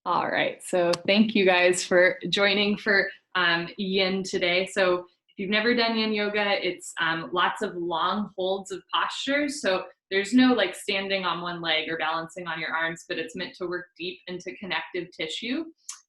All right, so thank you guys for joining for Yin today. So if you've never done Yin Yoga, it's lots of long holds of postures. So there's no like standing on one leg or balancing on your arms, but it's meant to work deep into connective tissue.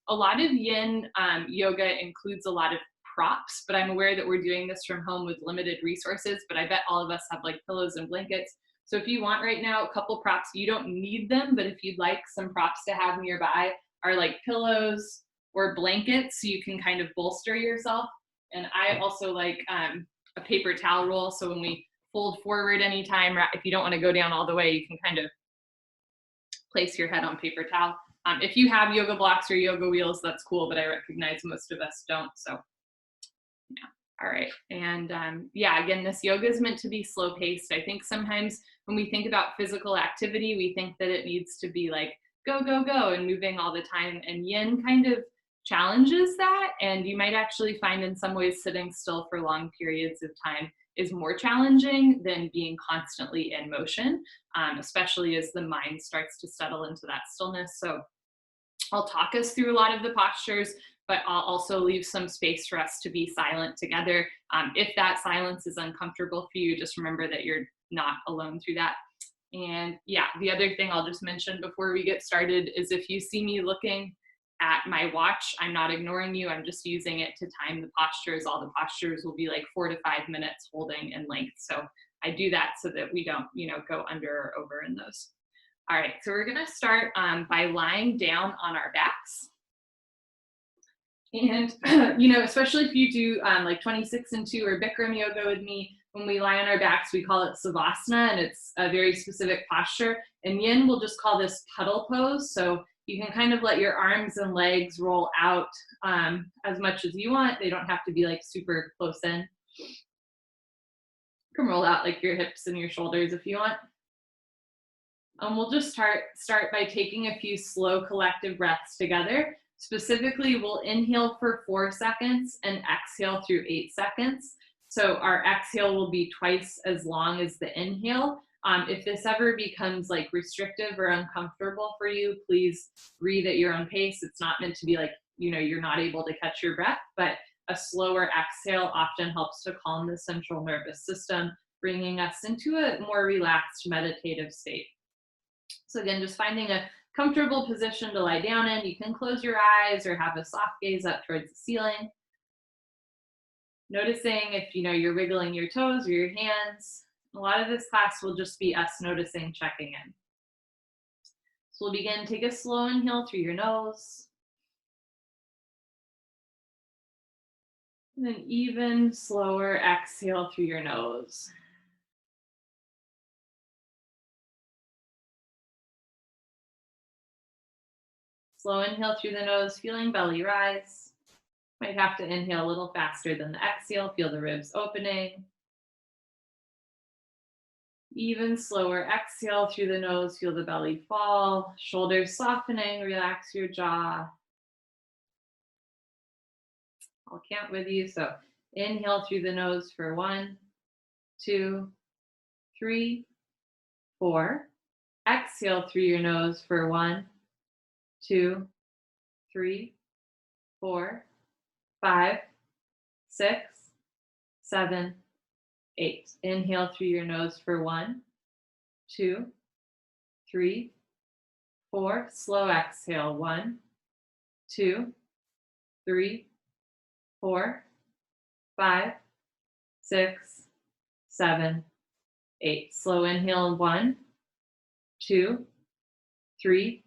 A lot of Yin Yoga includes a lot of props, but I'm aware that we're doing this from home with limited resources, but I bet all of us have like pillows and blankets. So if you want right now a couple props, you don't need them, but if you'd like some props to have nearby, are like pillows or blankets so you can kind of bolster yourself. And I also like a paper towel roll. So when we fold forward anytime, if you don't want to go down all the way, you can kind of place your head on paper towel. If you have yoga blocks or yoga wheels, that's cool, but I recognize most of us don't. So yeah. All right. And yeah, again, this yoga is meant to be slow paced. I think sometimes when we think about physical activity, we think that it needs to be like go, go, go and moving all the time. And Yin kind of challenges that. And you might actually find in some ways sitting still for long periods of time is more challenging than being constantly in motion, especially as the mind starts to settle into that stillness. So I'll talk us through a lot of the postures, but I'll also leave some space for us to be silent together. If that silence is uncomfortable for you, just remember that you're not alone through that. And yeah, the other thing I'll just mention before we get started is if you see me looking at my watch, I'm not ignoring you. I'm just using it to time the postures. All the postures will be like 4 to 5 minutes holding in length. So I do that so that we don't, go under or over in those. All right, so we're gonna start by lying down on our backs. And, especially if you do like 26 and 2 or Bikram yoga with me, when we lie on our backs, we call it Savasana, and it's a very specific posture. And Yin, we'll just call this puddle pose. So you can kind of let your arms and legs roll out as much as you want. They don't have to be like super close in. You can roll out like your hips and your shoulders if you want. We'll just start by taking a few slow collective breaths together. Specifically, we'll inhale for 4 seconds and exhale through 8 seconds. So our exhale will be twice as long as the inhale. If this ever becomes like restrictive or uncomfortable for you, please breathe at your own pace. It's not meant to be like, you're not able to catch your breath, but a slower exhale often helps to calm the central nervous system, bringing us into a more relaxed meditative state. So again, just finding a comfortable position to lie down in. You can close your eyes or have a soft gaze up towards the ceiling. Noticing if you're wiggling your toes or your hands. A lot of this class will just be us noticing, checking in. So we'll begin. Take a slow inhale through your nose. And then even slower exhale through your nose. Slow inhale through the nose, feeling belly rise. Might have to inhale a little faster than the exhale. Feel the ribs opening. Even slower exhale through the nose. Feel the belly fall. Shoulders softening. Relax your jaw. I'll count with you. So inhale through the nose for 1, 2, 3, 4. Exhale through your nose for 1, 2, 3, 4, 5, 6, 7, 8. Inhale through your nose for 1, 2, 3, 4. Slow exhale. 1, 2, 3, 4, 5, 6, 7, 8. Slow inhale. 1, 2, 3,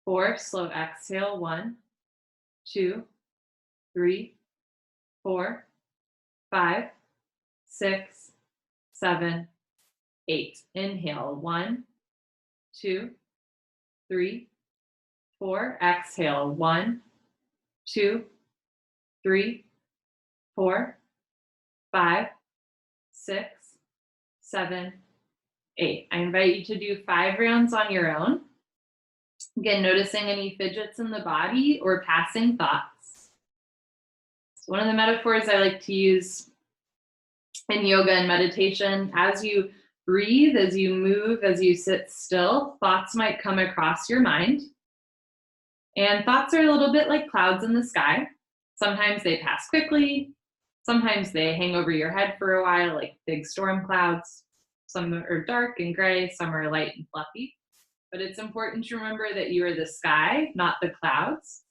4. Slow exhale. 1, 2, 3, 4, 5, 6, 7, 8. Inhale. 1, 2, 3, 4. Exhale. 1, 2, 3, 4, 5, 6, 7, 8. I invite you to do 5 rounds on your own. Again, noticing any fidgets in the body or passing thoughts. So one of the metaphors I like to use in yoga and meditation, as you breathe, as you move, as you sit still, thoughts might come across your mind. And thoughts are a little bit like clouds in the sky. Sometimes they pass quickly, sometimes they hang over your head for a while, like big storm clouds. Some are dark and gray, some are light and fluffy. But it's important to remember that you are the sky, not the clouds.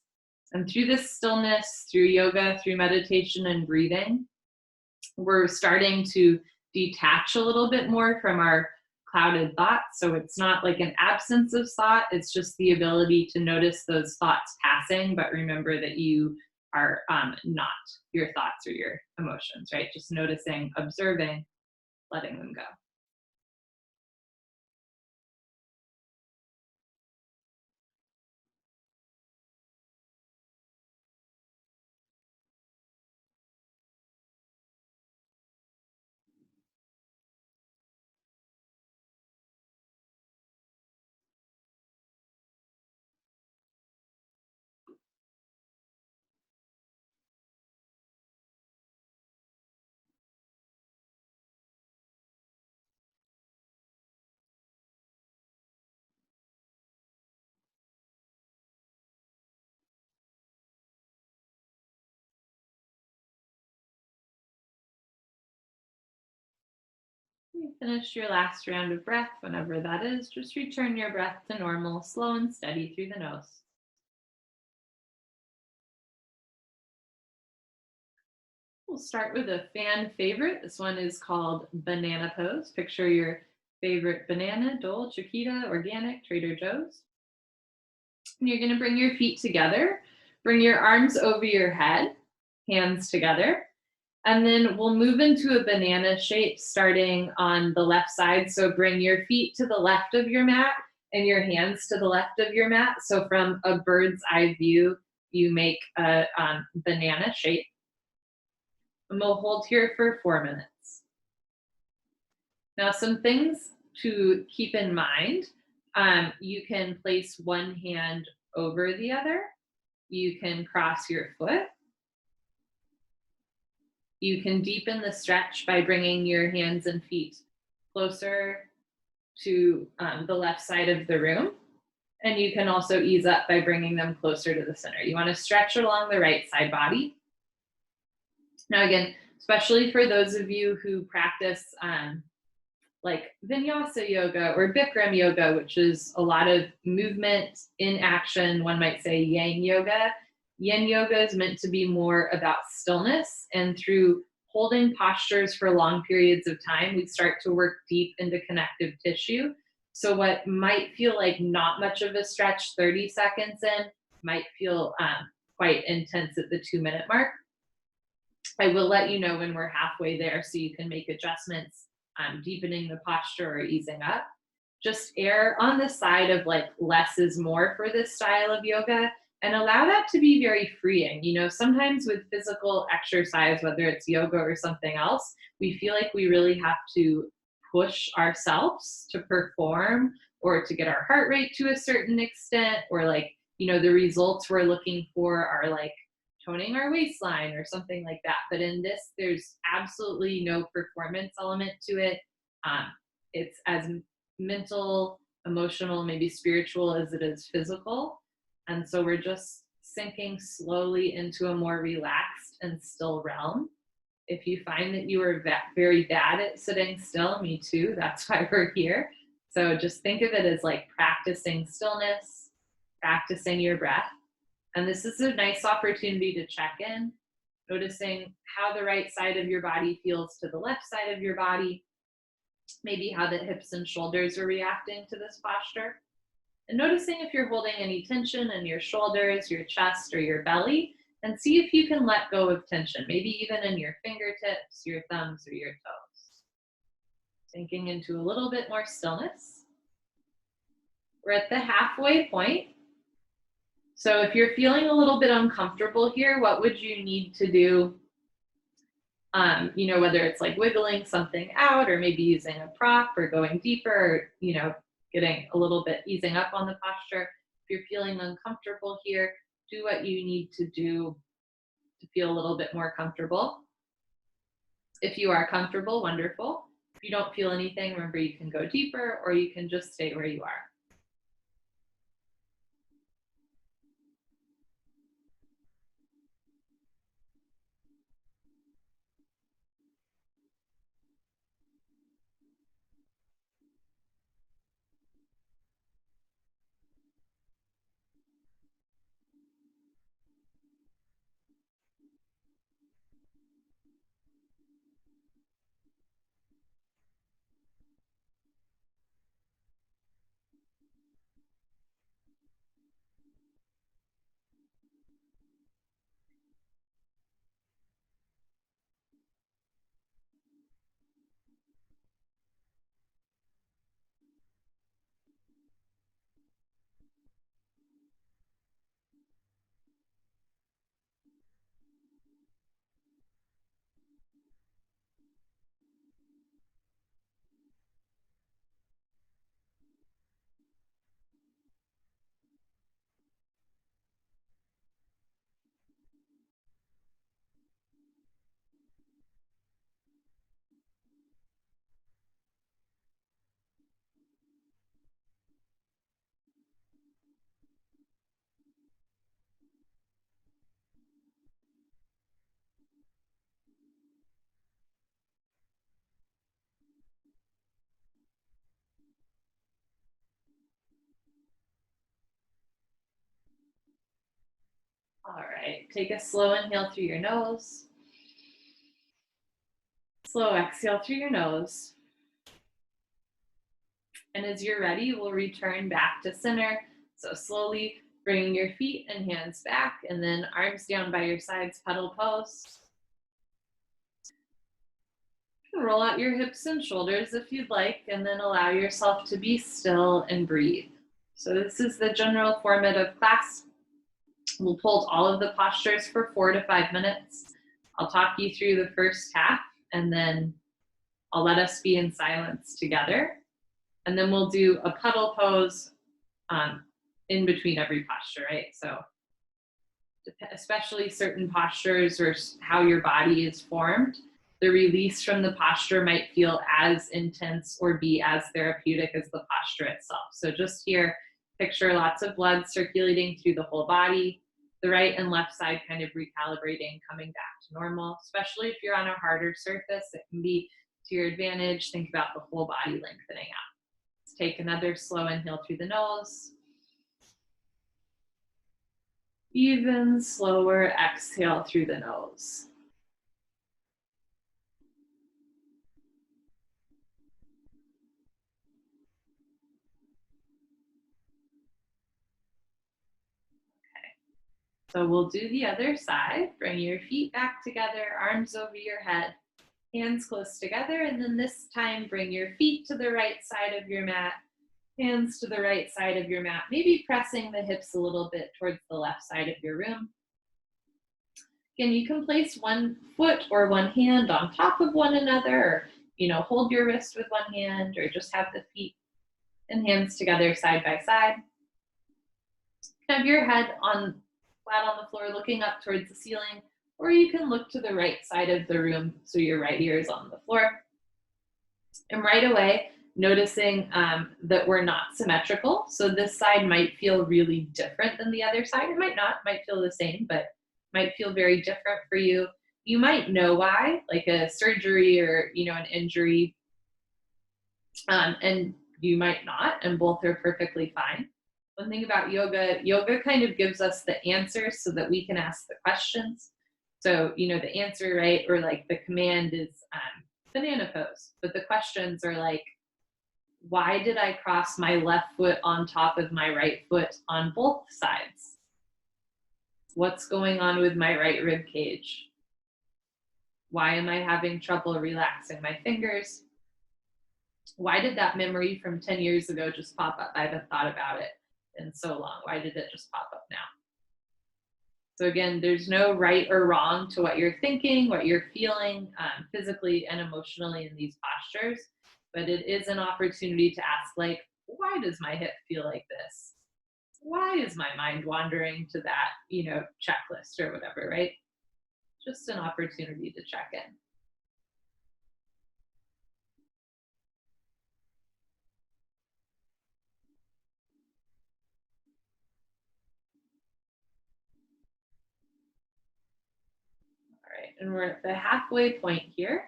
And through this stillness, through yoga, through meditation and breathing, we're starting to detach a little bit more from our clouded thoughts. So it's not like an absence of thought, it's just the ability to notice those thoughts passing, but remember that you are not your thoughts or your emotions, right? Just noticing, observing, letting them go. You finish your last round of breath, whenever that is, just return your breath to normal, slow and steady through the nose. We'll start with a fan favorite. This one is called Banana Pose. Picture your favorite banana, Dole, Chiquita, Organic, Trader Joe's. And you're going to bring your feet together. Bring your arms over your head, hands together. And then we'll move into a banana shape starting on the left side. So bring your feet to the left of your mat and your hands to the left of your mat. So from a bird's eye view, you make a banana shape. And we'll hold here for 4 minutes. Now, some things to keep in mind. You can place one hand over the other. You can cross your foot. You can deepen the stretch by bringing your hands and feet closer to the left side of the room. And you can also ease up by bringing them closer to the center. You want to stretch along the right side body. Now, again, especially for those of you who practice like Vinyasa yoga or Bikram yoga, which is a lot of movement in action, one might say Yang yoga. Yin yoga is meant to be more about stillness, and through holding postures for long periods of time, we start to work deep into connective tissue. So what might feel like not much of a stretch 30 seconds in might feel quite intense at the 2-minute mark. I will let you know when we're halfway there so you can make adjustments, deepening the posture or easing up. Just err on the side of like less is more for this style of yoga, and allow that to be very freeing. You know, sometimes with physical exercise, whether it's yoga or something else, we feel like we really have to push ourselves to perform or to get our heart rate to a certain extent, or like, you know, the results we're looking for are like toning our waistline or something like that. But in this, there's absolutely no performance element to it. It's as mental, emotional, maybe spiritual as it is physical. And so we're just sinking slowly into a more relaxed and still realm. If you find that you are very bad at sitting still, me too, that's why we're here. So just think of it as like practicing stillness, practicing your breath. And this is a nice opportunity to check in, noticing how the right side of your body feels to the left side of your body, maybe how the hips and shoulders are reacting to this posture. And noticing if you're holding any tension in your shoulders, your chest, or your belly, and see if you can let go of tension, maybe even in your fingertips, your thumbs, or your toes. Sinking into a little bit more stillness. We're at the halfway point. So if you're feeling a little bit uncomfortable here, what would you need to do? You know, whether it's like wiggling something out or maybe using a prop or going deeper, or, you know, getting a little bit easing up on the posture. If you're feeling uncomfortable here, do what you need to do to feel a little bit more comfortable. If you are comfortable, wonderful. If you don't feel anything, remember you can go deeper or you can just stay where you are. right, take a slow inhale through your nose. Slow exhale through your nose. And as you're ready, we'll return back to center. So slowly bringing your feet and hands back, and then arms down by your sides, petal pose. Roll out your hips and shoulders if you'd like, and then allow yourself to be still and breathe. So this is the general format of class. We'll hold all of the postures for 4 to 5 minutes. I'll talk you through the first half, and then I'll let us be in silence together. And then we'll do a puddle pose in between every posture, right? So especially certain postures or how your body is formed, the release from the posture might feel as intense or be as therapeutic as the posture itself. So just here, picture lots of blood circulating through the whole body, the right and left side kind of recalibrating, coming back to normal, especially if you're on a harder surface. It can be to your advantage. Think about the whole body lengthening out. Let's take another slow inhale through the nose. Even slower exhale through the nose. So we'll do the other side. Bring your feet back together, arms over your head, hands close together, and then this time bring your feet to the right side of your mat, hands to the right side of your mat, maybe pressing the hips a little bit towards the left side of your room. Again, you can place one foot or one hand on top of one another, or hold your wrist with one hand, or just have the feet and hands together side by side. Have your head flat on the floor, looking up towards the ceiling, or you can look to the right side of the room so your right ear is on the floor. And right away, noticing that we're not symmetrical. So this side might feel really different than the other side. It might not, might feel the same, but might feel very different for you. You might know why, like a surgery or an injury, and you might not, and both are perfectly fine. One thing about yoga kind of gives us the answers so that we can ask the questions. So, the answer, right, or like the command is banana pose, but the questions are like, why did I cross my left foot on top of my right foot on both sides? What's going on with my right rib cage? Why am I having trouble relaxing my fingers? Why did that memory from 10 years ago just pop up? I haven't thought about it in so long. Why did it just pop up now? So again, there's no right or wrong to what you're thinking, what you're feeling physically and emotionally in these postures, but it is an opportunity to ask, like, why does my hip feel like this? Why is my mind wandering to that, checklist or whatever, right? Just an opportunity to check in. All right, and we're at the halfway point here.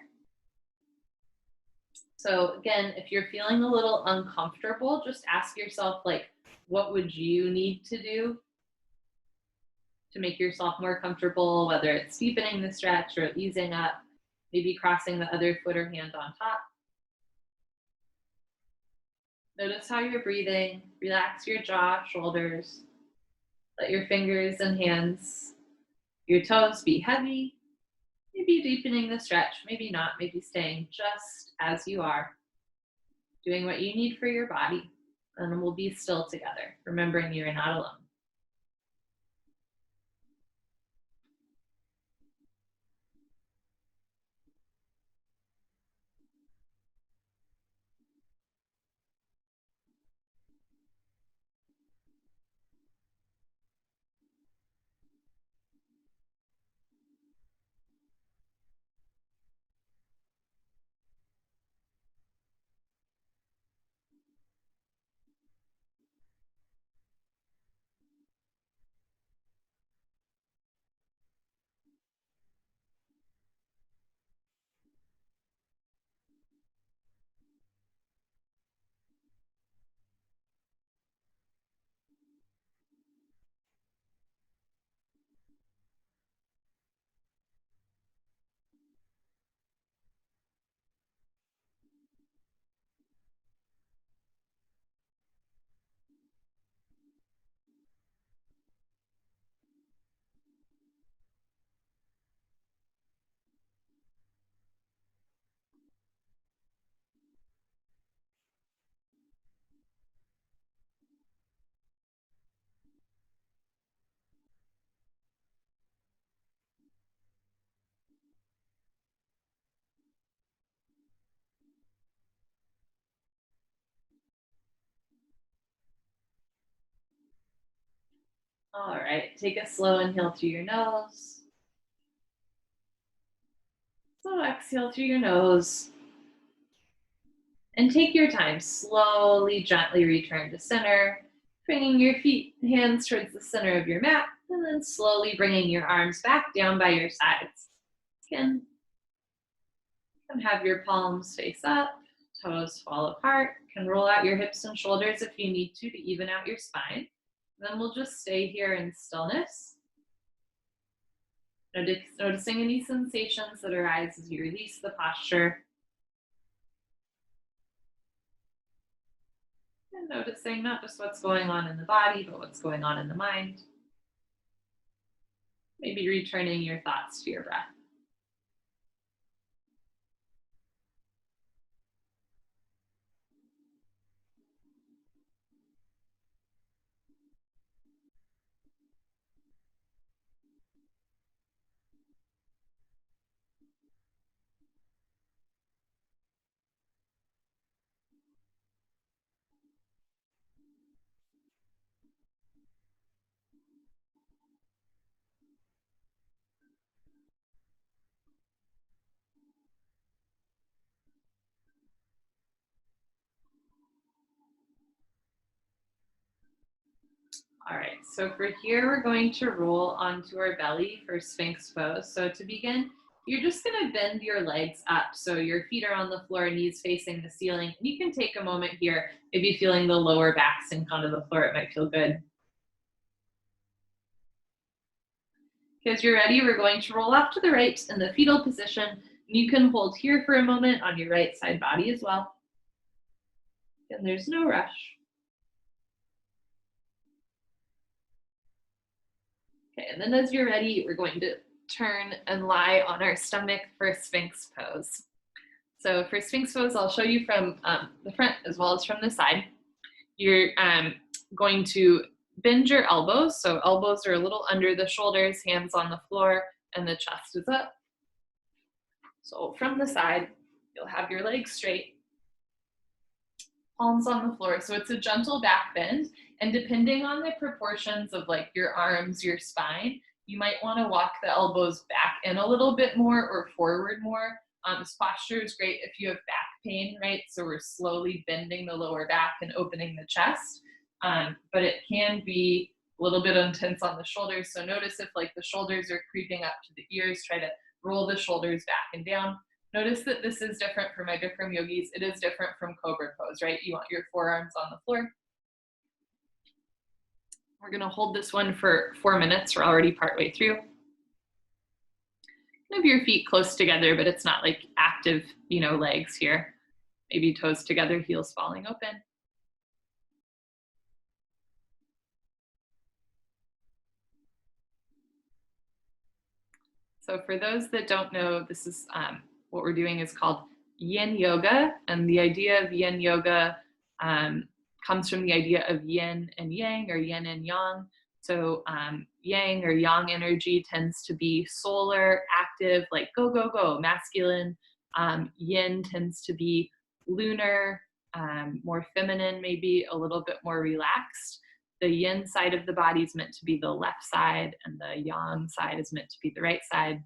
So again, if you're feeling a little uncomfortable, just ask yourself, like, what would you need to do to make yourself more comfortable, whether it's deepening the stretch or easing up, maybe crossing the other foot or hand on top. Notice how you're breathing. Relax your jaw, shoulders. Let your fingers and hands, your toes be heavy. Maybe deepening the stretch, maybe not, maybe staying just as you are, doing what you need for your body, and we'll be still together, remembering you're not alone. All right, take a slow inhale through your nose. Slow exhale through your nose. And take your time. Slowly, gently return to center, bringing your feet, hands towards the center of your mat, and then slowly bringing your arms back down by your sides. Again, and have your palms face up, toes fall apart. Can roll out your hips and shoulders if you need to even out your spine. Then we'll just stay here in stillness. Noticing any sensations that arise as you release the posture. And noticing not just what's going on in the body, but what's going on in the mind. Maybe returning your thoughts to your breath. All right, so for here, we're going to roll onto our belly for Sphinx pose. So to begin, you're just gonna bend your legs up. So your feet are on the floor, knees facing the ceiling. And you can take a moment here, maybe feeling the lower back sink onto the floor, it might feel good. As you're ready, we're going to roll off to the right in the fetal position. And you can hold here for a moment on your right side body as well. And there's no rush. Okay, and then as you're ready, we're going to turn and lie on our stomach for Sphinx pose. So for Sphinx pose, I'll show you from the front as well as from the side. You're going to bend your elbows. So elbows are a little under the shoulders, hands on the floor, and the chest is up. So from the side, you'll have your legs straight, palms on the floor. So it's a gentle back bend. And depending on the proportions of like your arms, your spine, you might want to walk the elbows back in a little bit more or forward more. This posture is great if you have back pain, right? So we're slowly bending the lower back and opening the chest. But it can be a little bit intense on the shoulders. So notice if like the shoulders are creeping up to the ears, try to roll the shoulders back and down. Notice that this is different from my Bikram yogis. It is different from Cobra pose, right? You want your forearms on the floor. We're gonna hold this one for 4 minutes. We're already partway through. Have your feet close together, but it's not like active, legs here. Maybe toes together, heels falling open. So for those that don't know, this is what we're doing is called Yin Yoga. And the idea of Yin Yoga comes from the idea of yin and yang, or yin and yang. So yang or yang energy tends to be solar, active, like go, go, go, masculine. Yin tends to be lunar, more feminine, maybe a little bit more relaxed. The yin side of the body is meant to be the left side, and the yang side is meant to be the right side.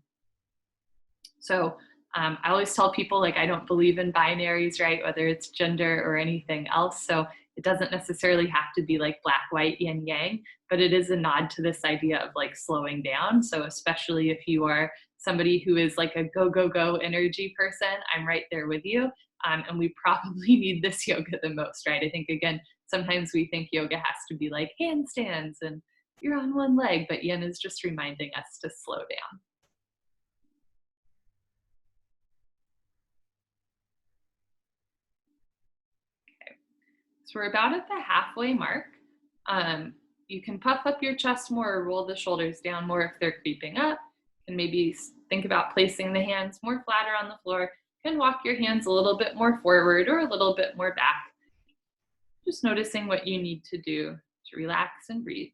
So I always tell people, like, I don't believe in binaries, right? Whether it's gender or anything else. So it doesn't necessarily have to be like black, white, yin, yang, but it is a nod to this idea of like slowing down. So especially if you are somebody who is like a go, go, go energy person, I'm right there with you. And we probably need this yoga the most, right? I think, again, sometimes we think yoga has to be like handstands and you're on one leg, but yin is just reminding us to slow down. So we're about at the halfway mark. You can puff up your chest more or roll the shoulders down more if they're creeping up. And maybe think about placing the hands more flatter on the floor. You can walk your hands a little bit more forward or a little bit more back. Just noticing what you need to do to relax and breathe.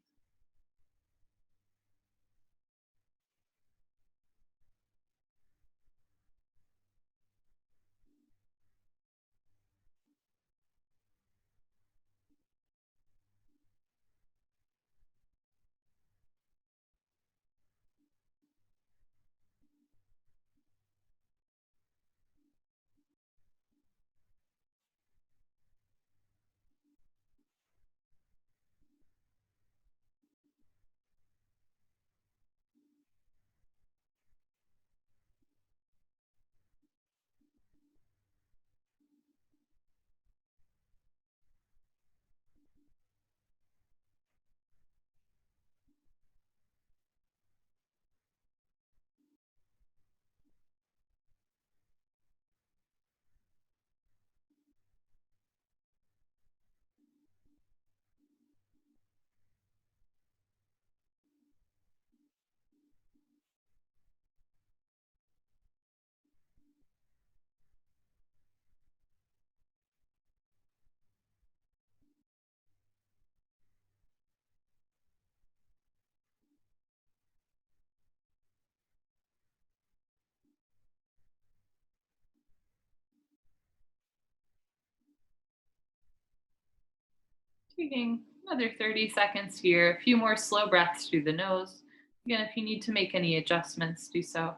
Taking another 30 seconds here, a few more slow breaths through the nose. Again, if you need to make any adjustments, do so.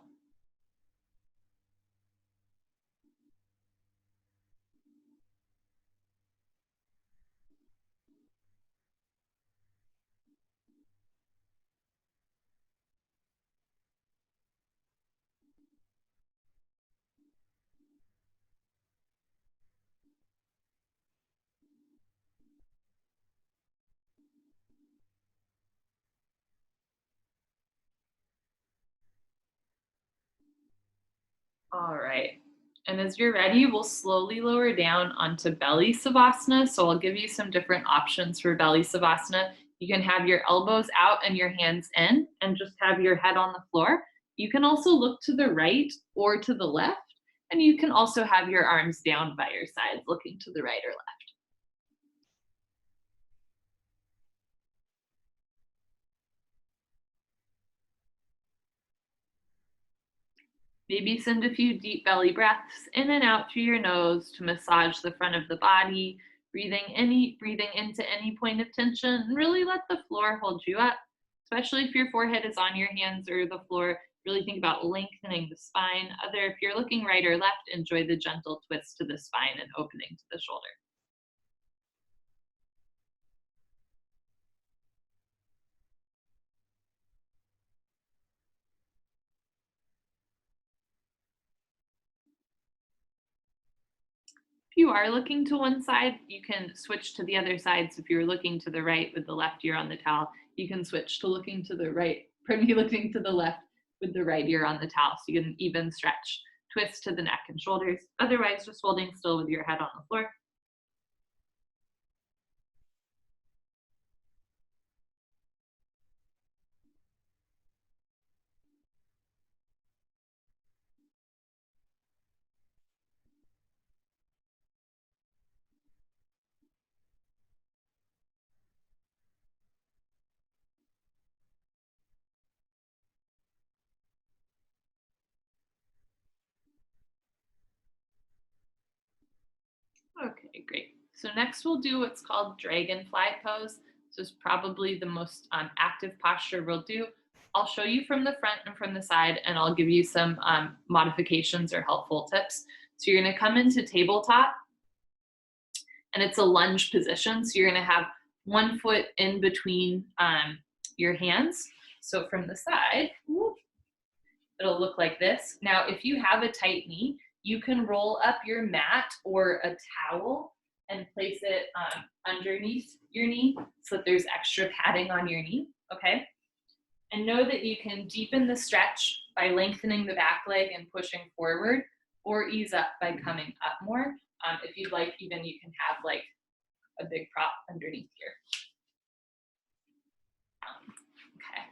All right. And as you're ready, we'll slowly lower down onto belly savasana. So I'll give you some different options for belly savasana. You can have your elbows out and your hands in and just have your head on the floor. You can also look to the right or to the left. And you can also have your arms down by your sides, looking to the right or left. Maybe send a few deep belly breaths in and out through your nose to massage the front of the body, breathing into any point of tension, and really let the floor hold you up, especially if your forehead is on your hands or the floor. Really think about lengthening the spine. If you're looking right or left, enjoy the gentle twist to the spine and opening to the shoulder. If you are looking to one side, you can switch to the other side. So if you're looking to the right with the left ear on the towel, you can switch to looking to the right, from you looking to the left with the right ear on the towel. So you get an even stretch, twist to the neck and shoulders. Otherwise, just holding still with your head on the floor. Okay, great. So next we'll do what's called dragonfly pose. This is probably the most active posture we'll do. I'll show you from the front and from the side, and I'll give you some modifications or helpful tips. So you're gonna come into tabletop, and it's a lunge position. So you're gonna have one foot in between your hands. So from the side, it'll look like this. Now, if you have a tight knee, you can roll up your mat or a towel and place it underneath your knee so that there's extra padding on your knee, okay? And know that you can deepen the stretch by lengthening the back leg and pushing forward, or ease up by coming up more. If you'd like, even you can have like a big prop underneath here. Okay.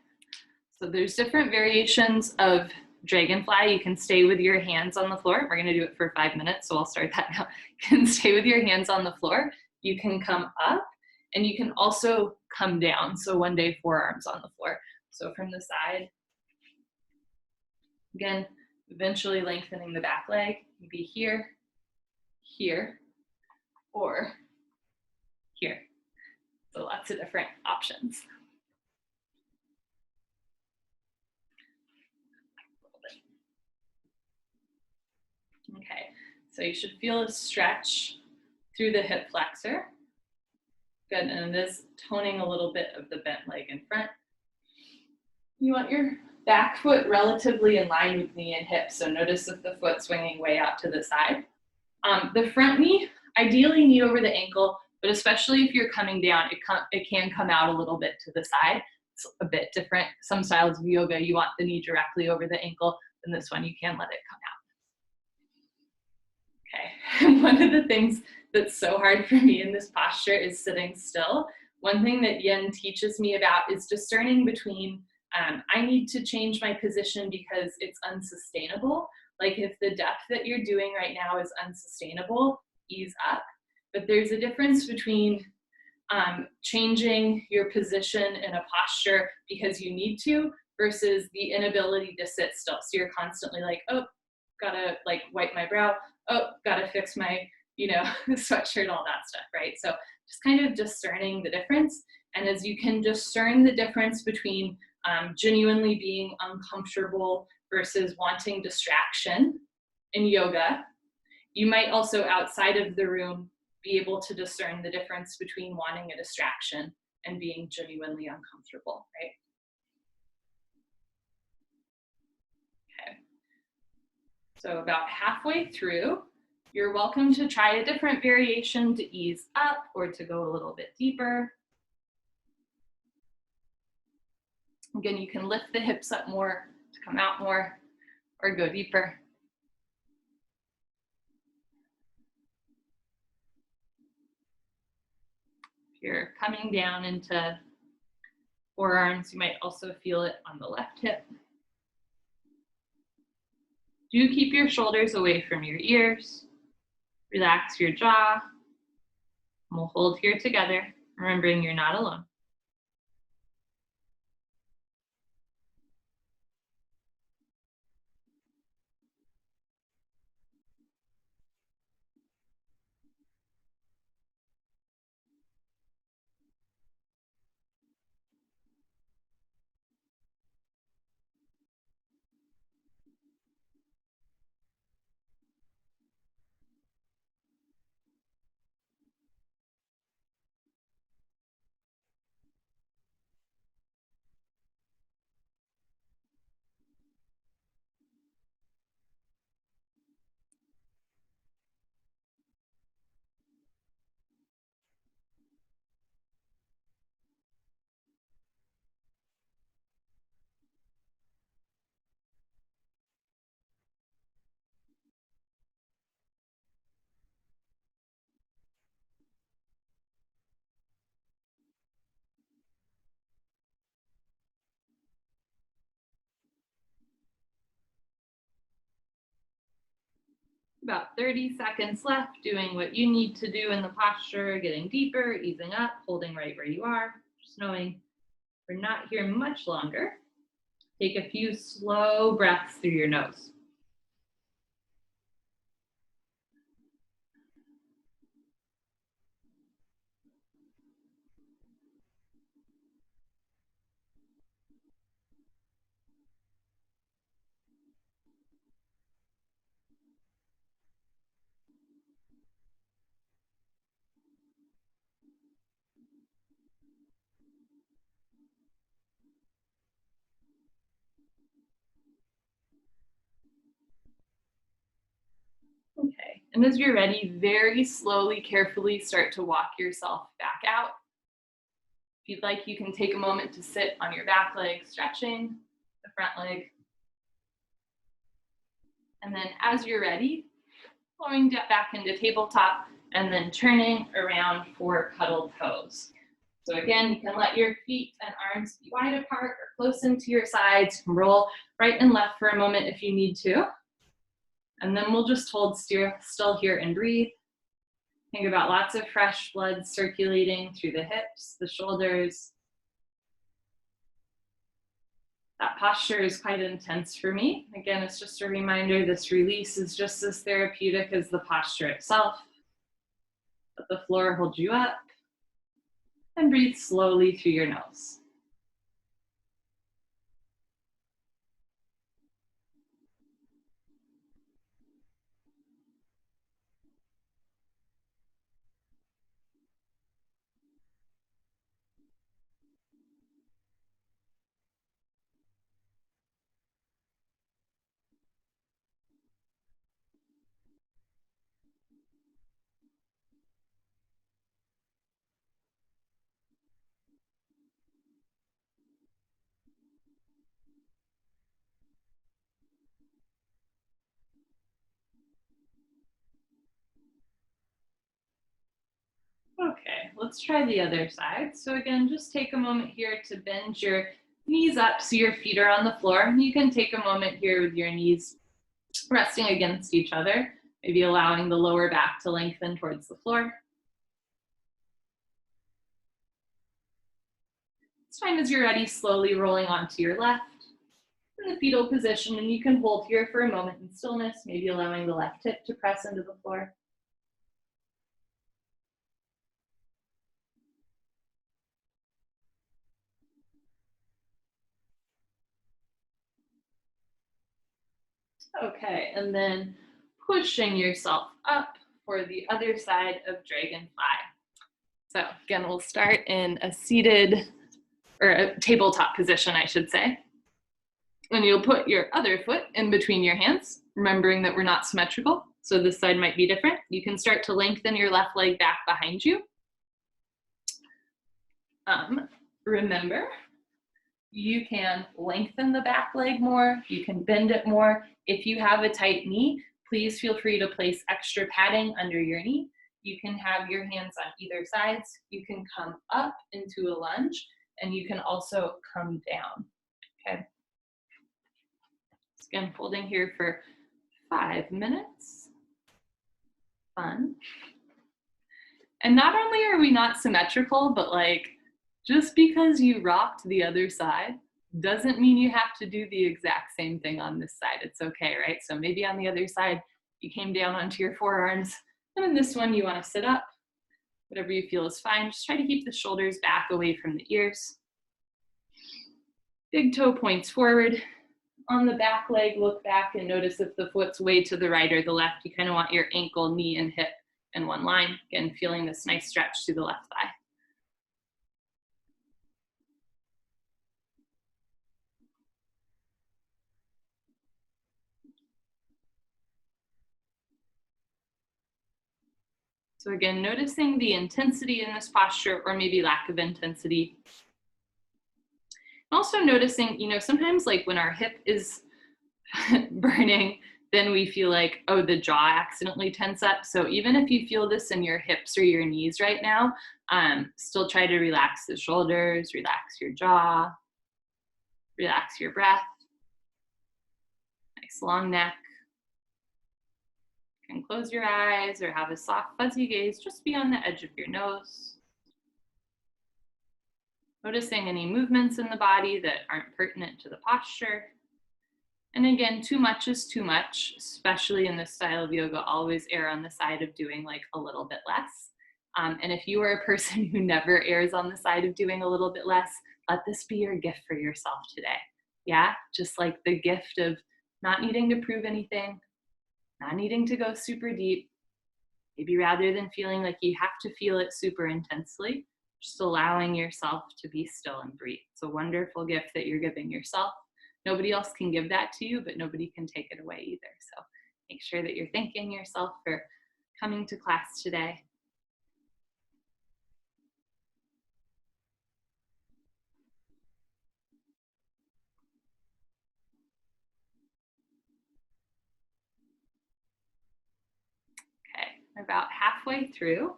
So there's different variations of dragonfly. You can stay with your hands on the floor. We're going to do it for 5 minutes, so I'll start that now. You can stay with your hands on the floor. You can come up, and you can also come down. So one day, forearms on the floor. So from the side, again, eventually lengthening the back leg. Maybe here, here, or here. So lots of different options. Okay, so you should feel a stretch through the hip flexor. Good, and it is toning a little bit of the bent leg in front. You want your back foot relatively in line with knee and hip, so notice if the foot swinging way out to the side. The front knee, ideally knee over the ankle, but especially if you're coming down, it can come out a little bit to the side. It's a bit different. Some styles of yoga, you want the knee directly over the ankle, and this one you can let it come out. Okay, one of the things that's so hard for me in this posture is sitting still. One thing that Yin teaches me about is discerning between I need to change my position because it's unsustainable. Like if the depth that you're doing right now is unsustainable, ease up. But there's a difference between changing your position in a posture because you need to versus the inability to sit still. So you're constantly like, oh, gotta like wipe my brow. Oh, gotta fix my, sweatshirt, all that stuff, right? So just kind of discerning the difference. And as you can discern the difference between genuinely being uncomfortable versus wanting distraction in yoga, you might also outside of the room be able to discern the difference between wanting a distraction and being genuinely uncomfortable, right? Okay. So about halfway through, you're welcome to try a different variation to ease up or to go a little bit deeper. Again, you can lift the hips up more to come out more or go deeper. If you're coming down into forearms, you might also feel it on the left hip. Do keep your shoulders away from your ears. Relax your jaw. And we'll hold here together, remembering you're not alone. About 30 seconds left, doing what you need to do in the posture, getting deeper, easing up, holding right where you are, just knowing we're not here much longer. Take a few slow breaths through your nose. Okay, and as you're ready, very slowly, carefully start to walk yourself back out. If you'd like, you can take a moment to sit on your back leg, stretching the front leg. And then as you're ready, going back into tabletop and then turning around for cuddled pose. So again, you can let your feet and arms be wide apart or close into your sides. You can roll right and left for a moment if you need to. And then we'll just hold still here and breathe. Think about lots of fresh blood circulating through the hips, the shoulders. That posture is quite intense for me. Again, it's just a reminder, this release is just as therapeutic as the posture itself. Let the floor hold you up and breathe slowly through your nose. Okay, let's try the other side. So again, just take a moment here to bend your knees up so your feet are on the floor. You can take a moment here with your knees resting against each other, maybe allowing the lower back to lengthen towards the floor. This time as you're ready, slowly rolling onto your left in the fetal position, and you can hold here for a moment in stillness, maybe allowing the left hip to press into the floor. Okay, and then pushing yourself up for the other side of dragonfly. So again, we'll start in a seated or a tabletop position, I should say. And you'll put your other foot in between your hands, remembering that we're not symmetrical. So this side might be different. You can start to lengthen your left leg back behind you. Remember, you can lengthen the back leg more. You can bend it more. If you have a tight knee, please feel free to place extra padding under your knee. You can have your hands on either sides. You can come up into a lunge, and you can also come down, okay? Again, holding here for 5 minutes. Fun. And not only are we not symmetrical, but like, just because you rocked the other side doesn't mean you have to do the exact same thing on this side. It's okay, right? So maybe on the other side, you came down onto your forearms, and in this one, you want to sit up. Whatever you feel is fine. Just try to keep the shoulders back away from the ears. Big toe points forward. On the back leg, look back and notice if the foot's way to the right or the left. You kind of want your ankle, knee, and hip in one line. Again, feeling this nice stretch through the left thigh. So again, noticing the intensity in this posture or maybe lack of intensity. Also noticing, sometimes like when our hip is burning, then we feel like, oh, the jaw accidentally tense up. So even if you feel this in your hips or your knees right now, still try to relax the shoulders, relax your jaw, relax your breath. Nice long neck. You can close your eyes or have a soft fuzzy gaze just beyond the edge of your nose. Noticing any movements in the body that aren't pertinent to the posture. And again, too much is too much, especially in this style of yoga. Always err on the side of doing like a little bit less. And if you are a person who never errs on the side of doing a little bit less, let this be your gift for yourself today. Yeah, just like the gift of not needing to prove anything, not needing to go super deep. Maybe rather than feeling like you have to feel it super intensely, just allowing yourself to be still and breathe. It's a wonderful gift that you're giving yourself. Nobody else can give that to you, but nobody can take it away either. So make sure that you're thanking yourself for coming to class today. Okay, about halfway through,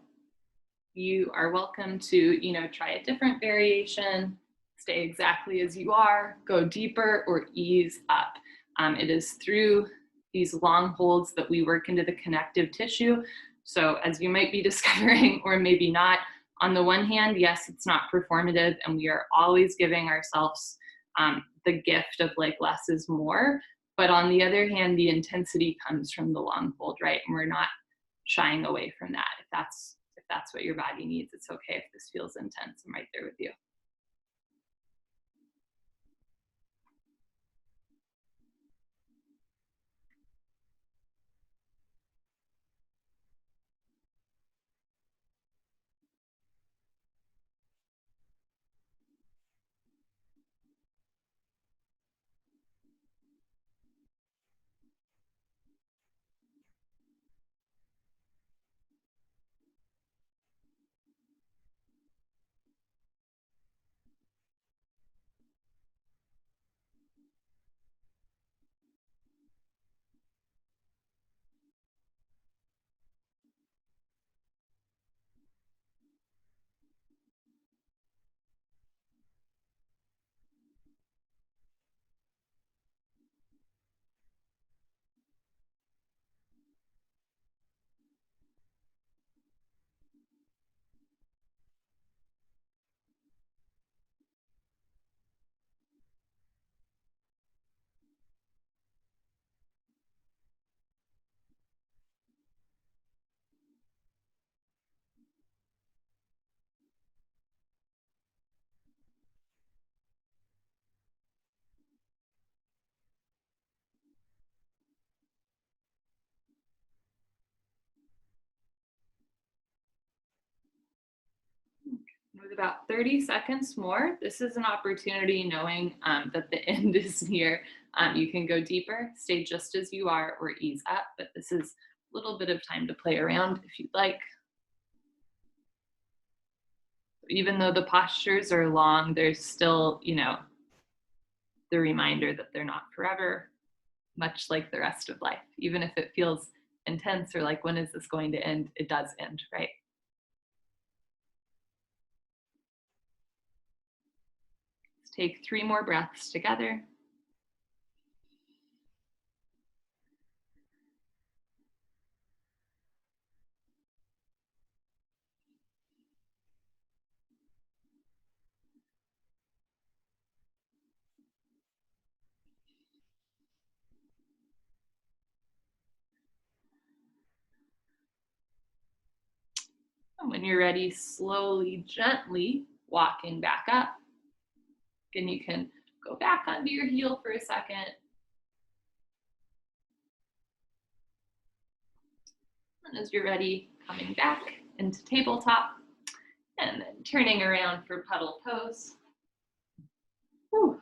you are welcome to, try a different variation, stay exactly as you are, go deeper, or ease up. It is through these long holds that we work into the connective tissue. So as you might be discovering, or maybe not, on the one hand, yes, it's not performative, and we are always giving ourselves the gift of like less is more. But on the other hand, the intensity comes from the long hold, right? And we're not shying away from that. If that's what your body needs, it's okay if this feels intense. I'm right there with you. about 30 seconds more. This is an opportunity, knowing that the end is near. You can go deeper, stay just as you are, or ease up, but this is a little bit of time to play around if you'd like. Even though the postures are long, there's still, the reminder that they're not forever, much like the rest of life. Even if it feels intense or like, when is this going to end? It does end, right? Let's take 3 more breaths together. And when you're ready, slowly, gently walking back up. And you can go back onto your heel for a second. And as you're ready, coming back into tabletop and then turning around for puddle pose. Whew.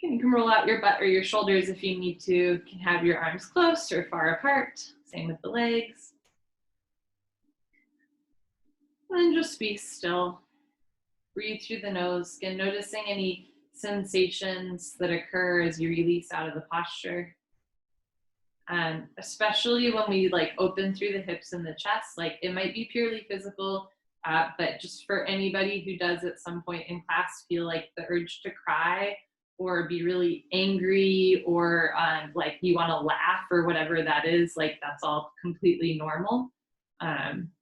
You can roll out your butt or your shoulders if you need to. You can have your arms close or far apart. Same with the legs. And just be still. Breathe through the nose. Again, noticing any sensations that occur as you release out of the posture. Especially when we open through the hips and the chest, it might be purely physical, but just for anybody who does at some point in class feel like the urge to cry or be really angry or you want to laugh or whatever that is, that's all completely normal.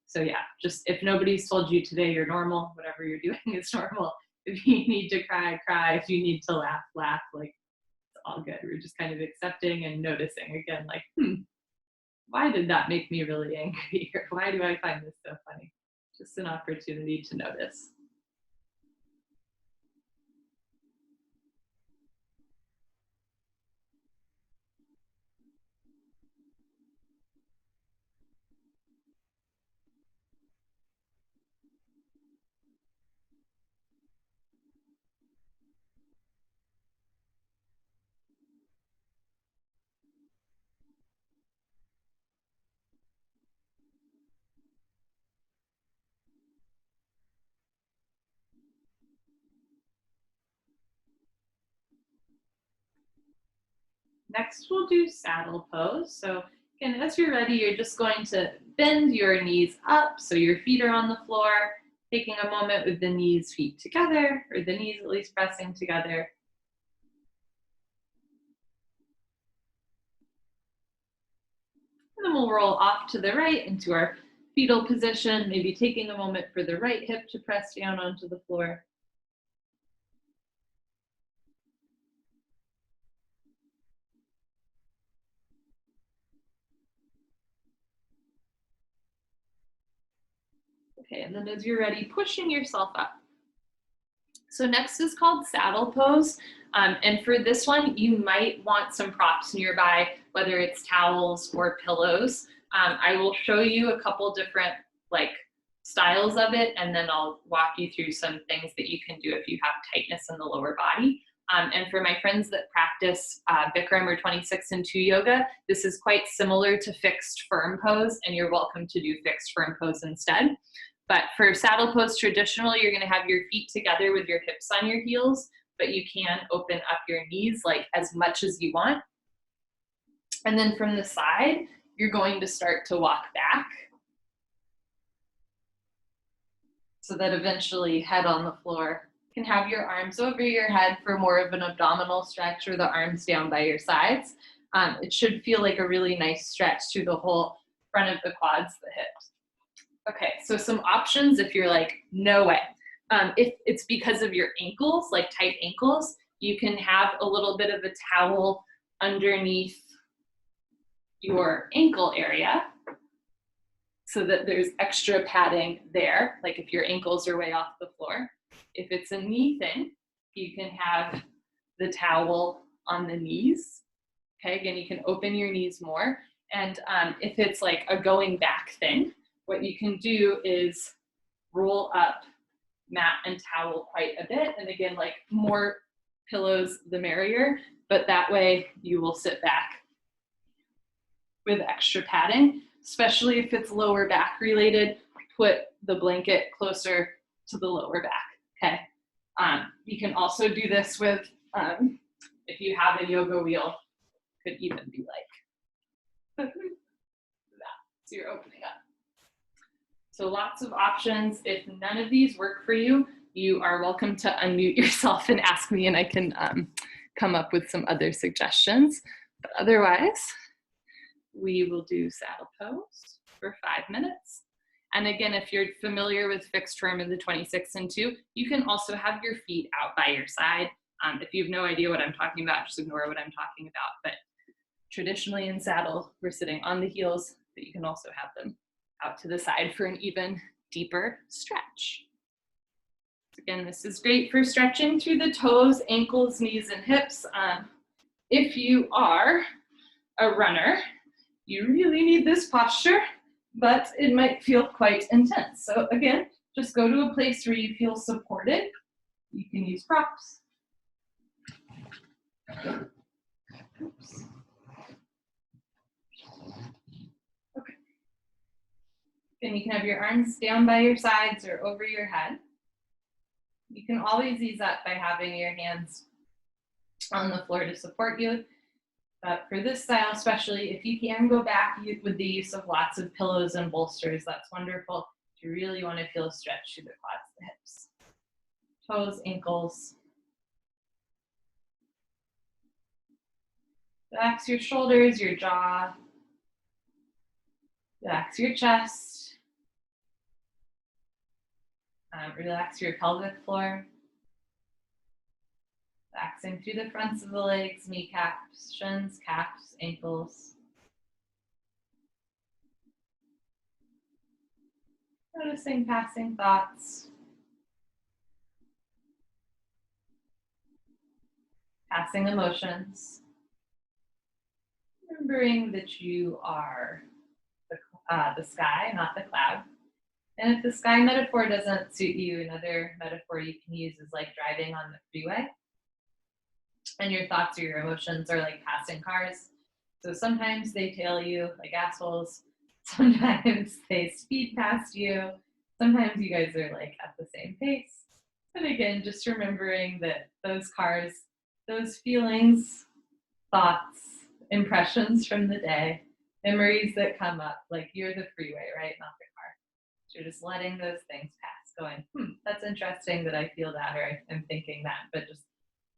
So yeah, just if nobody's told you today you're normal, whatever you're doing is normal. If you need to cry, cry. If you need to laugh, laugh. It's all good. We're just kind of accepting and noticing again, why did that make me really angry? Or why do I find this so funny? Just an opportunity to notice. Next, we'll do saddle pose. So again, as you're ready, you're just going to bend your knees up so your feet are on the floor, taking a moment with the knees, feet together, or the knees at least pressing together. And then we'll roll off to the right into our fetal position, maybe taking a moment for the right hip to press down onto the floor. Okay, and then as you're ready, pushing yourself up. So next is called saddle pose. And for this one, you might want some props nearby, whether it's towels or pillows. I will show you a couple different styles of it, and then I'll walk you through some things that you can do if you have tightness in the lower body. And for my friends that practice Bikram or 26 and 2 yoga, this is quite similar to fixed firm pose, and you're welcome to do fixed firm pose instead. But for saddle pose traditional, you're gonna have your feet together with your hips on your heels, but you can open up your knees as much as you want. And then from the side, you're going to start to walk back so that eventually head on the floor. You can have your arms over your head for more of an abdominal stretch, or the arms down by your sides. It should feel like a really nice stretch through the whole front of the quads, the hips. Okay, so some options if you're no way. If it's because of your ankles, tight ankles, you can have a little bit of a towel underneath your ankle area so that there's extra padding there, if your ankles are way off the floor. If it's a knee thing, you can have the towel on the knees. Okay, again, you can open your knees more. And if it's a going back thing, what you can do is roll up mat and towel quite a bit. And again, like more pillows, the merrier, but that way you will sit back with extra padding, especially if it's lower back related, put the blanket closer to the lower back, okay? You can also do this with, if you have a yoga wheel, could even be like that. So you're opening up. So lots of options. If none of these work for you, you are welcome to unmute yourself and ask me, and I can come up with some other suggestions. But otherwise, we will do saddle pose for 5 minutes. And again, if you're familiar with fixed form in the 26 and 2, you can also have your feet out by your side. If you have no idea what I'm talking about, just ignore what I'm talking about. But traditionally in saddle, we're sitting on the heels, but you can also have them out to the side for an even deeper stretch. Again, this is great for stretching through the toes, ankles, knees, and hips. If you are a runner, you really need this posture, but it might feel quite intense. So again, just go to a place where you feel supported. You can use props. Oops. Okay. And you can have your arms down by your sides or over your head. You can always ease up by having your hands on the floor to support you. But for this style, especially, if you can go back with the use of lots of pillows and bolsters, that's wonderful. If you really want to feel a stretch through the quads, the hips, toes, ankles. Relax your shoulders, your jaw. Relax your chest. Relax your pelvic floor. Relaxing through the fronts of the legs, kneecaps, shins, calves, ankles. Noticing passing thoughts. Passing emotions. Remembering that you are the sky, not the cloud. And if the sky metaphor doesn't suit you, another metaphor you can use is like driving on the freeway. And your thoughts or your emotions are like passing cars. So sometimes they tail you like assholes. Sometimes they speed past you. Sometimes you guys are like at the same pace. But again, just remembering that those cars, those feelings, thoughts, impressions from the day, memories that come up, like you're the freeway, right? Not the car. So you're just letting those things pass, going, that's interesting that I feel that, or I'm thinking that, but just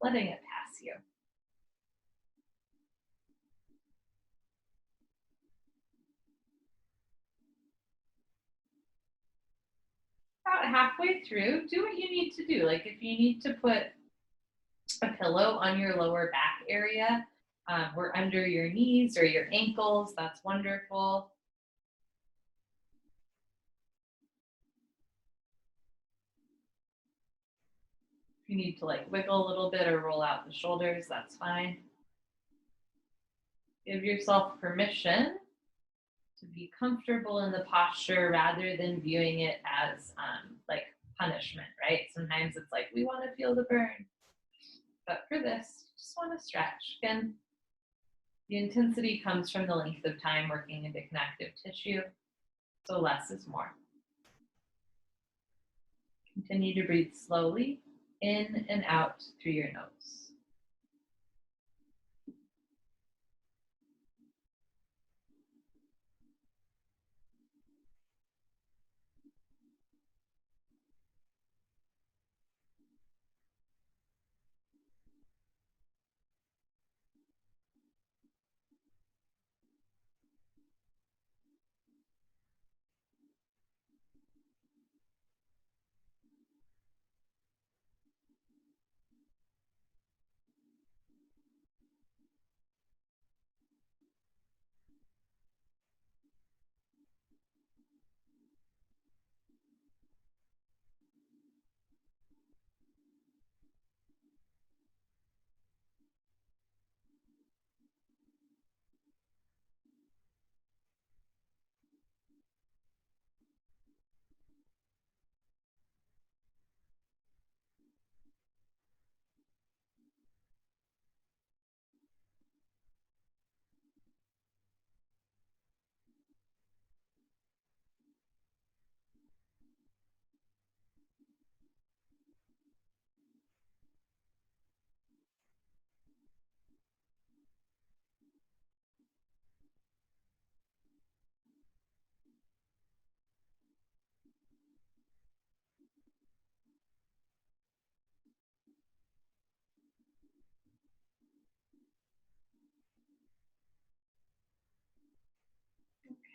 letting it pass you. About halfway through, do what you need to do. Like if you need to put a pillow on your lower back area or under your knees or your ankles, that's wonderful. If you need to like wiggle a little bit or roll out the shoulders, that's fine. Give yourself permission to be comfortable in the posture rather than viewing it as like punishment, right? Sometimes it's like, we want to feel the burn. But for this, just want to stretch. Again, the intensity comes from the length of time working into connective tissue, so less is more. Continue to breathe slowly in and out through your nose.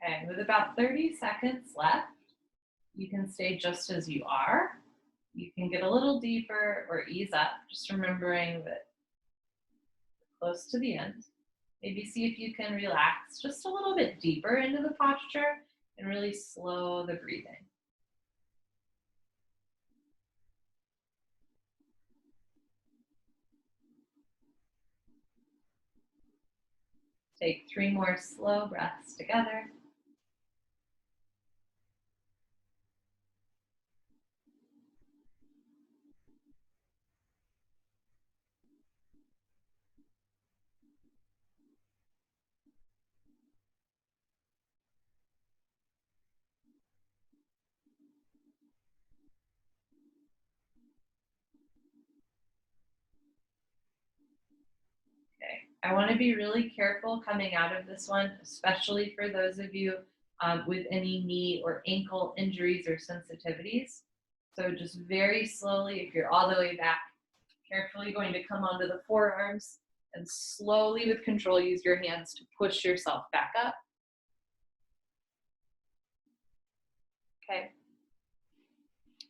Okay, with about 30 seconds left, you can stay just as you are. You can get a little deeper or ease up, just remembering that close to the end. Maybe see if you can relax just a little bit deeper into the posture and really slow the breathing. Take 3 more slow breaths together. Okay. I want to be really careful coming out of this one, especially for those of you with any knee or ankle injuries or sensitivities. So just very slowly, if you're all the way back, carefully going to come onto the forearms and slowly with control use your hands to push yourself back up. Okay.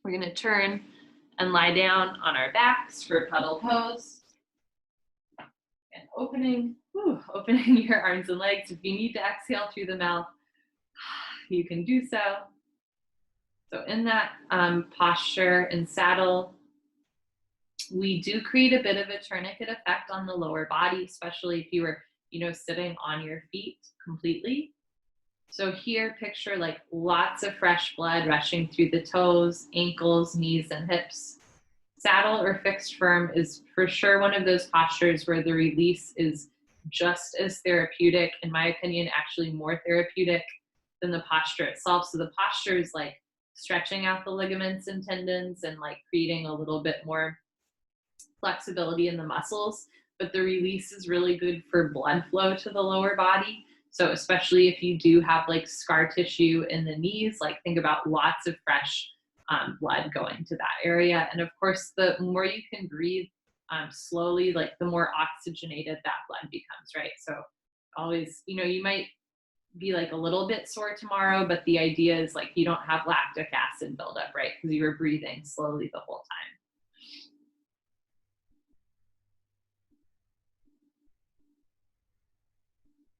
We're going to turn and lie down on our backs for puddle pose. And opening your arms and legs. If you need to exhale through the mouth, you can do so. So in that posture and saddle, we do create a bit of a tourniquet effect on the lower body, especially if you were, sitting on your feet completely. So here, picture like lots of fresh blood rushing through the toes, ankles, knees, and hips. Saddle or fixed firm is for sure one of those postures where the release is just as therapeutic, in my opinion, actually more therapeutic than the posture itself. So the posture is like stretching out the ligaments and tendons and like creating a little bit more flexibility in the muscles, but the release is really good for blood flow to the lower body. So especially if you do have like scar tissue in the knees, like think about lots of fresh blood going to that area. And of course, the more you can breathe slowly, like the more oxygenated that blood becomes, right? So always, you might be like a little bit sore tomorrow, but the idea is like you don't have lactic acid buildup, right? Because you were breathing slowly the whole time.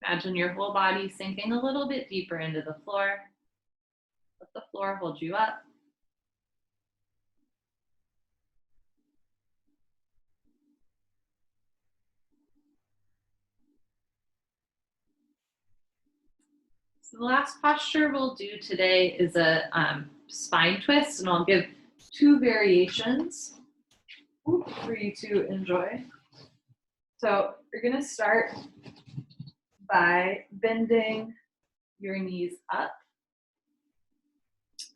Imagine your whole body sinking a little bit deeper into the floor. Let the floor hold you up. So the last posture we'll do today is a spine twist, and I'll give 2 variations for you to enjoy. So you're going to start by bending your knees up.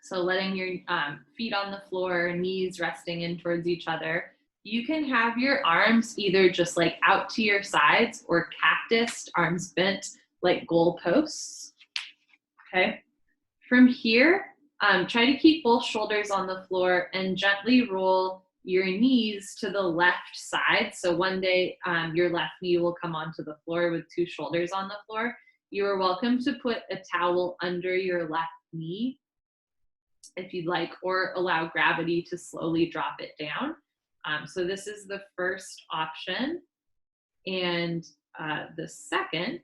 So letting your feet on the floor, knees resting in towards each other. You can have your arms either just like out to your sides or cactus, arms bent like goalposts. Okay. From here, try to keep both shoulders on the floor and gently roll your knees to the left side. So one day your left knee will come onto the floor with 2 shoulders on the floor. You are welcome to put a towel under your left knee if you'd like, or allow gravity to slowly drop it down. So this is the first option. And the second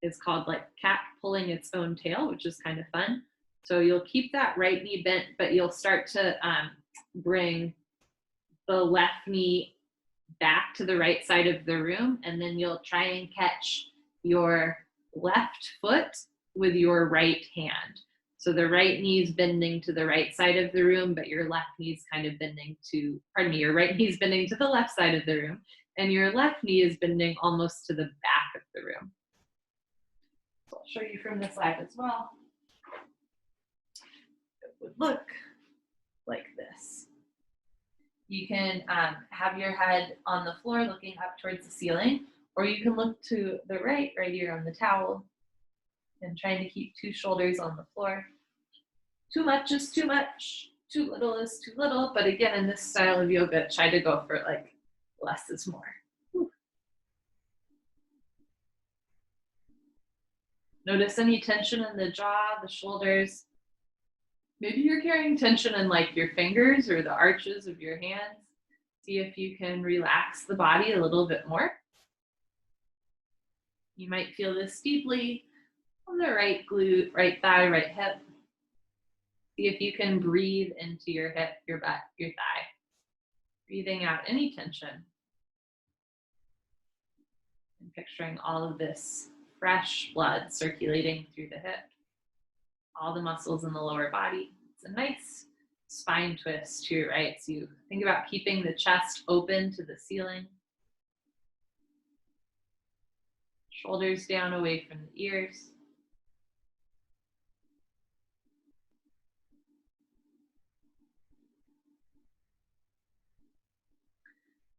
is called like cat pulling its own tail, which is kind of fun. So you'll keep that right knee bent, but you'll start to bring the left knee back to the right side of the room, and then you'll try and catch your left foot with your right hand. So the right knee is bending to the right side of the room, but your left knee is kind of bending to, your right knee is bending to the left side of the room, and your left knee is bending almost to the back of the room. So I'll show you from this side as well. It would look like this. You can have your head on the floor looking up towards the ceiling, or you can look to the right here on the towel and trying to keep 2 shoulders on the floor. Too much is too much, too little is too little, but again, in this style of yoga, try to go for like less is more. Whew. Notice any tension in the jaw, the shoulders. Maybe you're carrying tension in like your fingers or the arches of your hands. See if you can relax the body a little bit more. You might feel this deeply on the right glute, right thigh, right hip. See if you can breathe into your hip, your butt, your thigh. Breathing out any tension. And picturing all of this fresh blood circulating through the hip. All the muscles in the lower body. It's a nice spine twist to your right. So you think about keeping the chest open to the ceiling. Shoulders down away from the ears.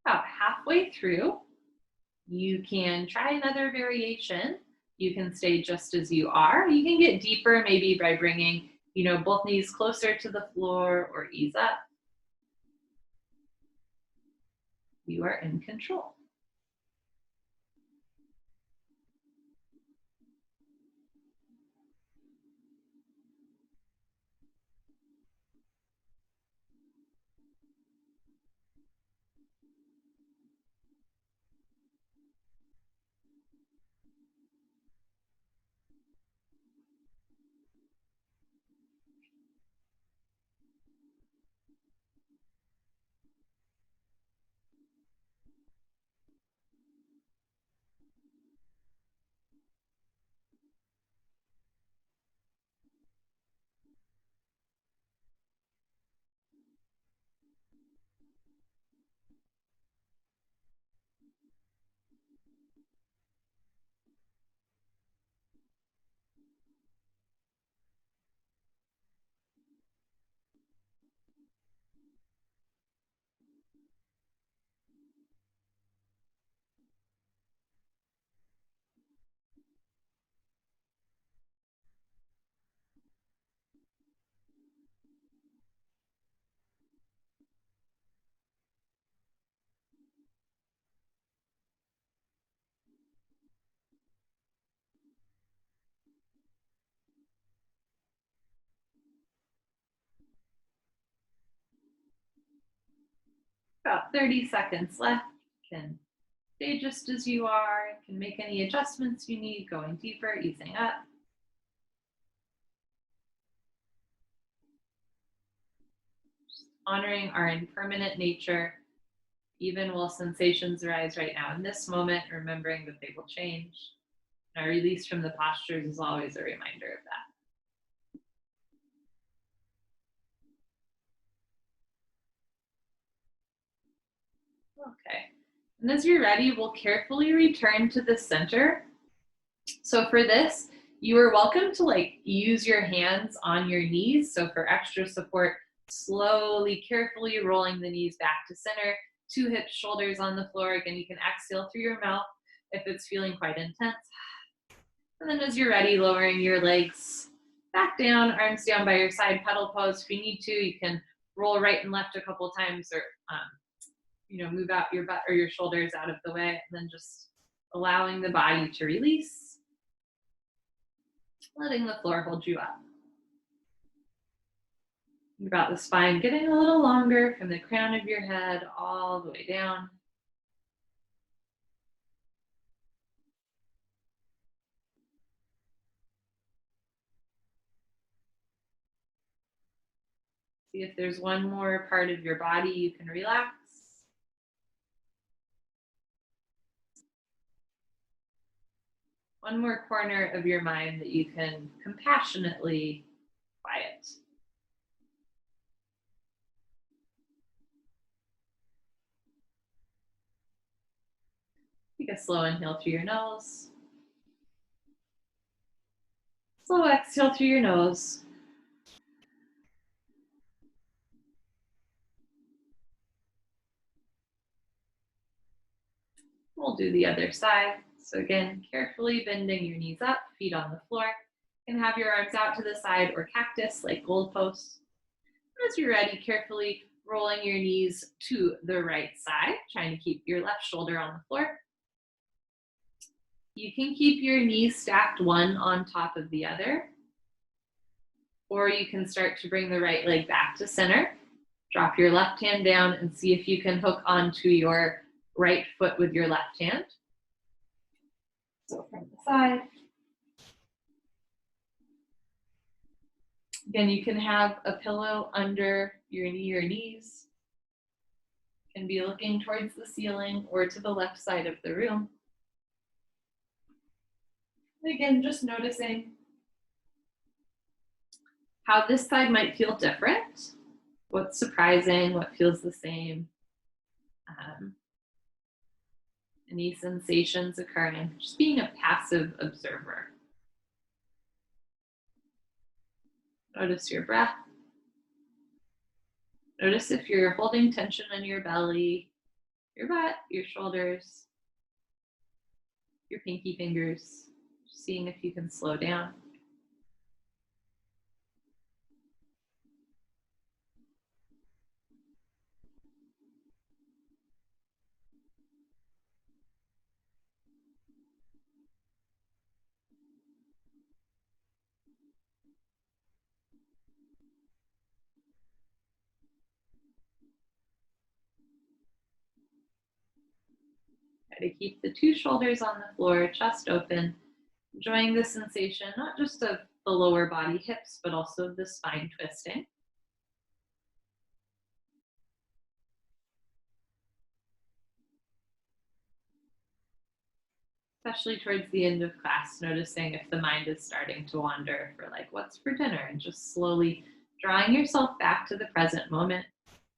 About halfway through, you can try another variation. You can stay just as you are. You can get deeper maybe by bringing, both knees closer to the floor or ease up. You are in control. About 30 seconds left. You can stay just as you are. You can make any adjustments you need, going deeper, easing up. Just honoring our impermanent nature, even while sensations arise right now in this moment, remembering that they will change. And our release from the postures is always a reminder of that. Okay, and as you're ready, we'll carefully return to the center. So for this, you are welcome to use your hands on your knees. So for extra support, slowly, carefully rolling the knees back to center, 2 hips, shoulders on the floor. Again, you can exhale through your mouth if it's feeling quite intense. And then as you're ready, lowering your legs back down, arms down by your side, pedal pose. If you need to, you can roll right and left a couple times, or move out your butt or your shoulders out of the way, and then just allowing the body to release, letting the floor hold you up. Think about the spine getting a little longer from the crown of your head all the way down. See if there's one more part of your body you can relax. One more corner of your mind that you can compassionately quiet. Take a slow inhale through your nose. Slow exhale through your nose. We'll do the other side. So again, carefully bending your knees up, feet on the floor. You can have your arms out to the side or cactus like goalposts. As you're ready, carefully rolling your knees to the right side, trying to keep your left shoulder on the floor. You can keep your knees stacked one on top of the other, or you can start to bring the right leg back to center. Drop your left hand down and see if you can hook onto your right foot with your left hand. So from the side. Again, you can have a pillow under your knee or knees. You can be looking towards the ceiling or to the left side of the room. And again, just noticing how this side might feel different. What's surprising, what feels the same. Any sensations occurring, just being a passive observer. Notice your breath. Notice if you're holding tension in your belly, your butt, your shoulders, your pinky fingers, seeing if you can slow down. Try to keep the two shoulders on the floor, chest open, enjoying the sensation, not just of the lower body hips, but also of the spine twisting. Especially towards the end of class, noticing if the mind is starting to wander for like, what's for dinner? And just slowly drawing yourself back to the present moment.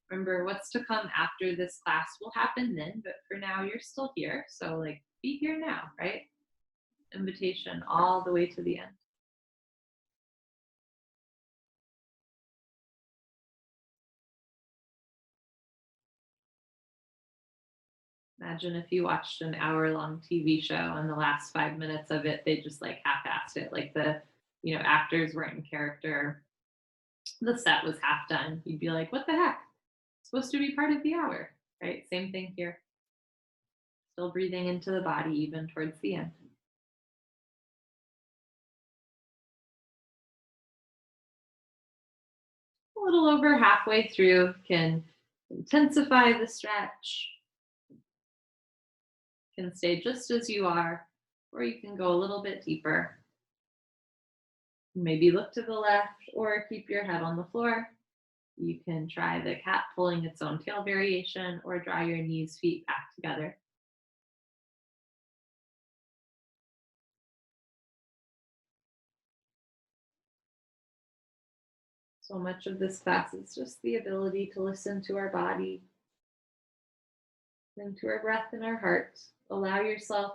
Remember, what's to come after this class will happen then, but for now, you're still here. So like, be here now, right? Invitation all the way to the end. Imagine if you watched an hour-long TV show and the last 5 minutes of it, they just like half-assed it. Like the, actors weren't in character. The set was half done. You'd be like, what the heck? It's supposed to be part of the hour, right? Same thing here. Still breathing into the body even towards the end. A little over halfway through, can intensify the stretch. Can stay just as you are, or you can go a little bit deeper. Maybe look to the left or keep your head on the floor. You can try the cat pulling its own tail variation or draw your knees, feet back together. So much of this class is just the ability to listen to our body, listen to our breath and our heart. Allow yourself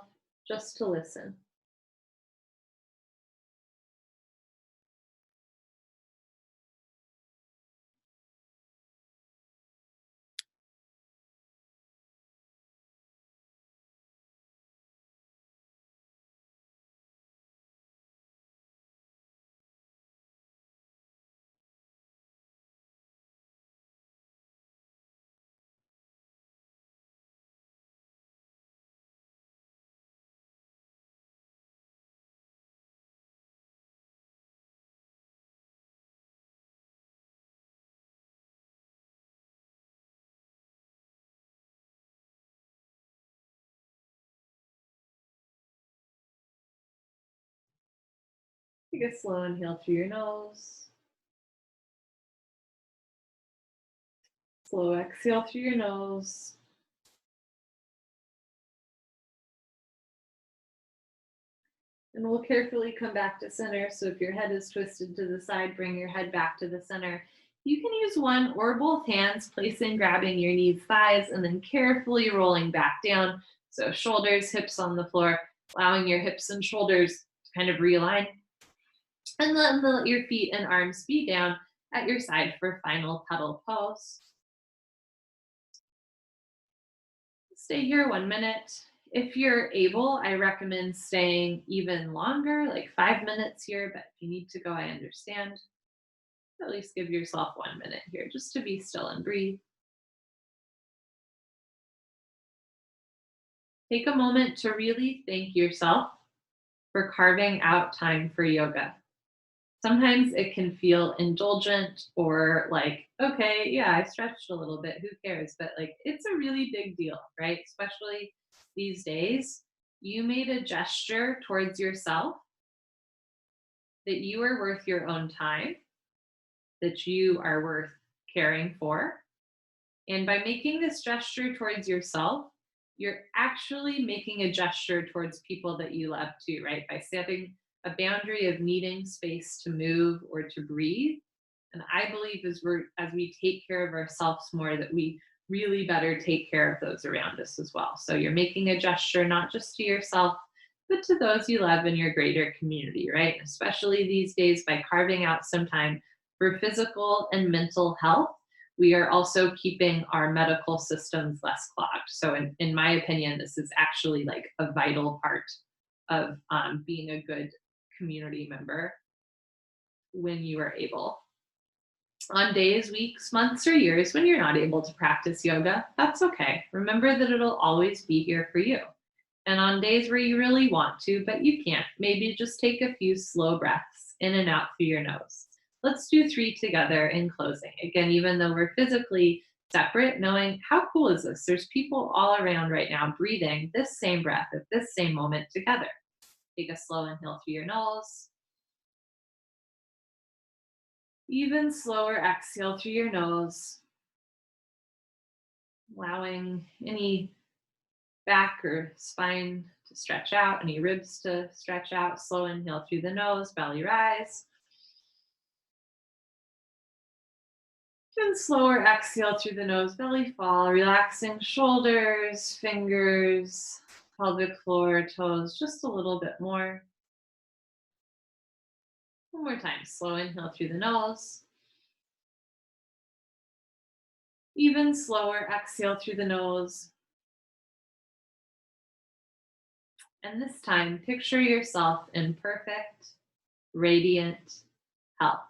just to listen. Take a slow inhale through your nose. Slow exhale through your nose. And we'll carefully come back to center. So if your head is twisted to the side, bring your head back to the center. You can use one or both hands, placing, grabbing your knees, thighs, and then carefully rolling back down. So shoulders, hips on the floor, allowing your hips and shoulders to kind of realign. And then let your feet and arms be down at your side for final petal pose. Stay here 1 minute. If you're able, I recommend staying even longer, like 5 minutes here, but if you need to go, I understand. At least give yourself 1 minute here just to be still and breathe. Take a moment to really thank yourself for carving out time for yoga. Sometimes it can feel indulgent or like, okay, yeah, I stretched a little bit, who cares? But like, it's a really big deal, right? Especially these days. You made a gesture towards yourself that you are worth your own time, that you are worth caring for. And by making this gesture towards yourself, you're actually making a gesture towards people that you love too, right? By setting a boundary of needing space to move or to breathe. And I believe as we take care of ourselves more, that we really better take care of those around us as well. So you're making a gesture not just to yourself, but to those you love in your greater community, right? Especially these days, by carving out some time for physical and mental health, we are also keeping our medical systems less clogged. So, in my opinion, this is actually like a vital part of being a good community member when you are able. On days, weeks, months, or years when you're not able to practice yoga, that's okay. Remember that it'll always be here for you. And on days where you really want to, but you can't, maybe just take a few slow breaths in and out through your nose. Let's do 3 together in closing. Again, even though we're physically separate, knowing how cool is this? There's people all around right now breathing this same breath at this same moment together. Take a slow inhale through your nose. Even slower exhale through your nose, allowing any back or spine to stretch out, any ribs to stretch out. Slow inhale through the nose, belly rise. And slower exhale through the nose, belly fall, relaxing shoulders, fingers, pelvic floor, toes, just a little bit more. One more time, slow inhale through the nose. Even slower exhale through the nose. And this time, picture yourself in perfect, radiant health.